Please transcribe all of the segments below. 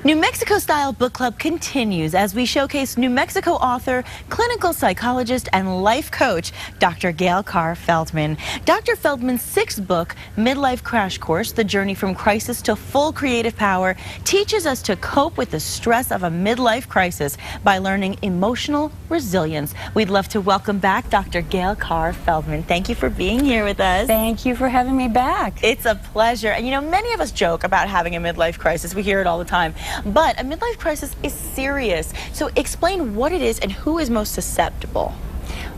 New Mexico Style Book Club continues as we showcase New Mexico author, clinical psychologist, and life coach, Dr. Gail Carr Feldman. Dr. Feldman's sixth book, Midlife Crash Course, The Journey from Crisis to Full Creative Power, teaches us to cope with the stress of a midlife crisis by learning emotional resilience. We'd love to welcome back Dr. Gail Carr Feldman. Thank you for being here with us. Thank you for having me back. It's a pleasure. And you know, many of us joke about having a midlife crisis. We hear it all the time. But a midlife crisis is serious. So explain what it is and who is most susceptible.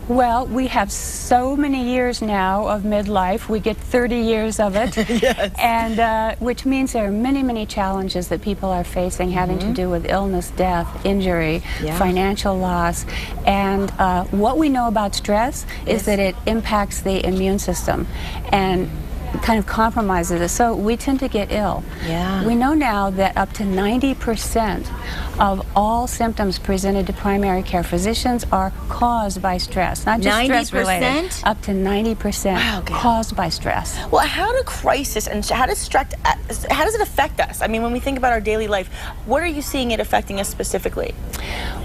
Well, we have so many years now of midlife. We get 30 years of it. Yes. And which means there are many, many challenges that people are facing having to do with illness, death, injury, financial loss. And what we know about stress is that it impacts the immune system and kind of compromises it, so we tend to get ill. Yeah. We know now that up to 90% of all symptoms presented to primary care physicians are caused by stress, not just stress related. Up to 90% Wow, caused by stress. Well, how do crisis and how does it affect us? I mean, when we think about our daily life, what are you seeing it affecting us specifically?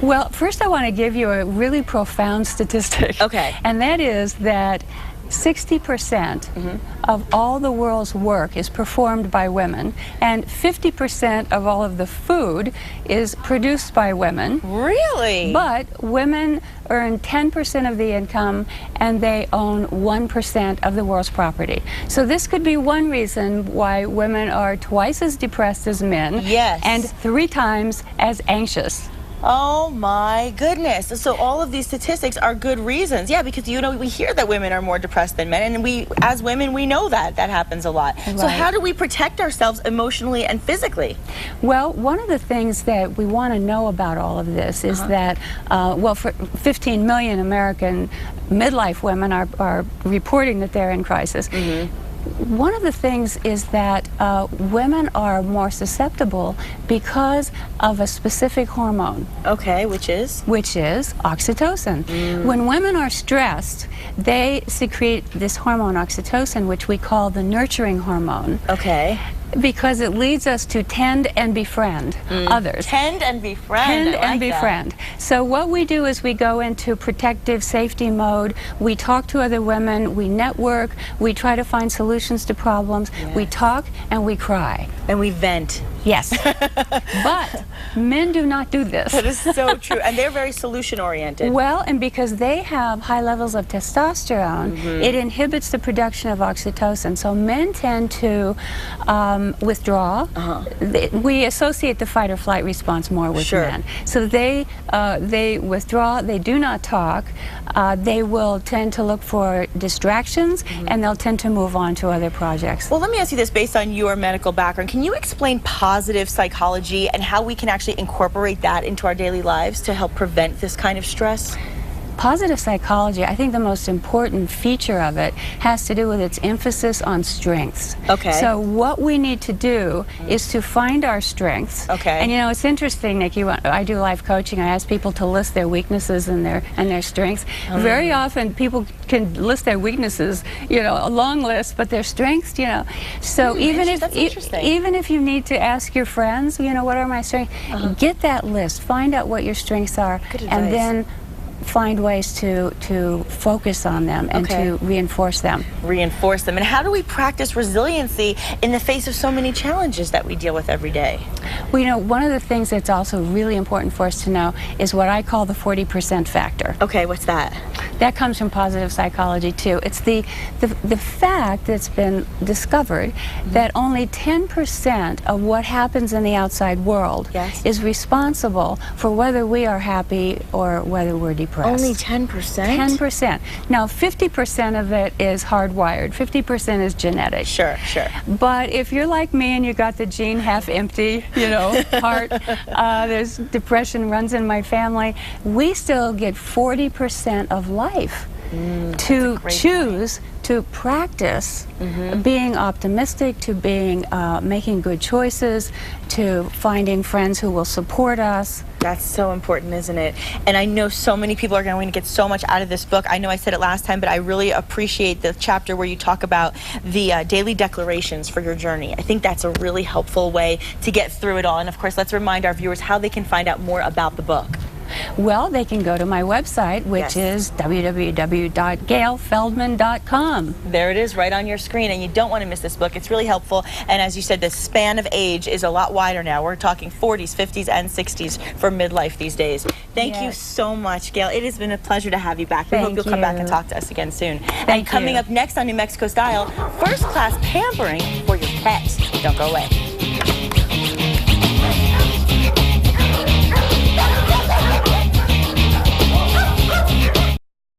Well, first I want to give you a really profound statistic. Okay. And that is that 60% of all the world's work is performed by women, and 50% of all of the food is produced by women. Really? But women earn 10% of the income, and they own 1% of the world's property. So this could be one reason why women are twice as depressed as men, yes, and 3 times as anxious. Oh my goodness. So all of these statistics are good reasons. Yeah, because you know, we hear that women are more depressed than men, and we, as women, we know that happens a lot. Right. So how do we protect ourselves emotionally and physically? Well, one of the things that we want to know about all of this is that, well, for 15 million American midlife women are reporting that they're in crisis. One of the things is that women are more susceptible because of a specific hormone. Okay, which is? Which is oxytocin. When women are stressed, they secrete this hormone oxytocin, which we call the nurturing hormone. Okay. Because it leads us to tend and befriend others. Tend and befriend. Tend and befriend. So what we do is we go into protective safety mode. We talk to other women. We network. We try to find solutions to problems. Yes. We talk and we cry. And we vent. Yes. But men do not do this. That is so true. And they're very solution oriented. Well, and because they have high levels of testosterone, it inhibits the production of oxytocin. So men tend to withdraw. We associate the fight or flight response more with men. So they withdraw, they do not talk, they will tend to look for distractions, and they'll tend to move on to other projects. Well, let me ask you this based on your medical background. Can you explain positive psychology and how we can actually incorporate that into our daily lives to help prevent this kind of stress? Positive psychology, I think the most important feature of it has to do with its emphasis on strengths. Okay. So what we need to do is to find our strengths. Okay. And you know, it's interesting, Nikki, when I do life coaching, I ask people to list their weaknesses and their strengths. Very often people can list their weaknesses, you know, a long list, but their strengths, you know. So even if you need to ask your friends, you know, what are my strengths? Get that list, find out what your strengths are, and then find ways to focus on them and to reinforce them. Reinforce them. And how do we practice resiliency in the face of so many challenges that we deal with every day? Well, you know, one of the things that's also really important for us to know is what I call the 40% factor. Okay, what's that? That comes from positive psychology too. It's the fact that's been discovered that only 10% of what happens in the outside world is responsible for whether we are happy or whether we're depressed. Only 10%? 10%. Now, 50% of it is hardwired. 50% is genetic. Sure, sure. But if you're like me and you got the gene half empty, you know, heart, there's depression runs in my family, we still get 40% of life. to choose to practice being optimistic, to being making good choices, to finding friends who will support us. That's so important, isn't it? And I know so many people are going to get so much out of this book. I know I said it last time, but I really appreciate the chapter where you talk about the daily declarations for your journey. I think that's a really helpful way to get through it all. And of course, let's remind our viewers how they can find out more about the book. Well, they can go to my website, which is www.gailfeldman.com. There it is, right on your screen, and you don't want to miss this book. It's really helpful, and as you said, the span of age is a lot wider now. We're talking 40s, 50s, and 60s for midlife these days. Thank you so much, Gail. It has been a pleasure to have you back. We hope you'll come back and talk to us again soon. And coming up next on New Mexico Style, first-class pampering for your pet. Don't go away.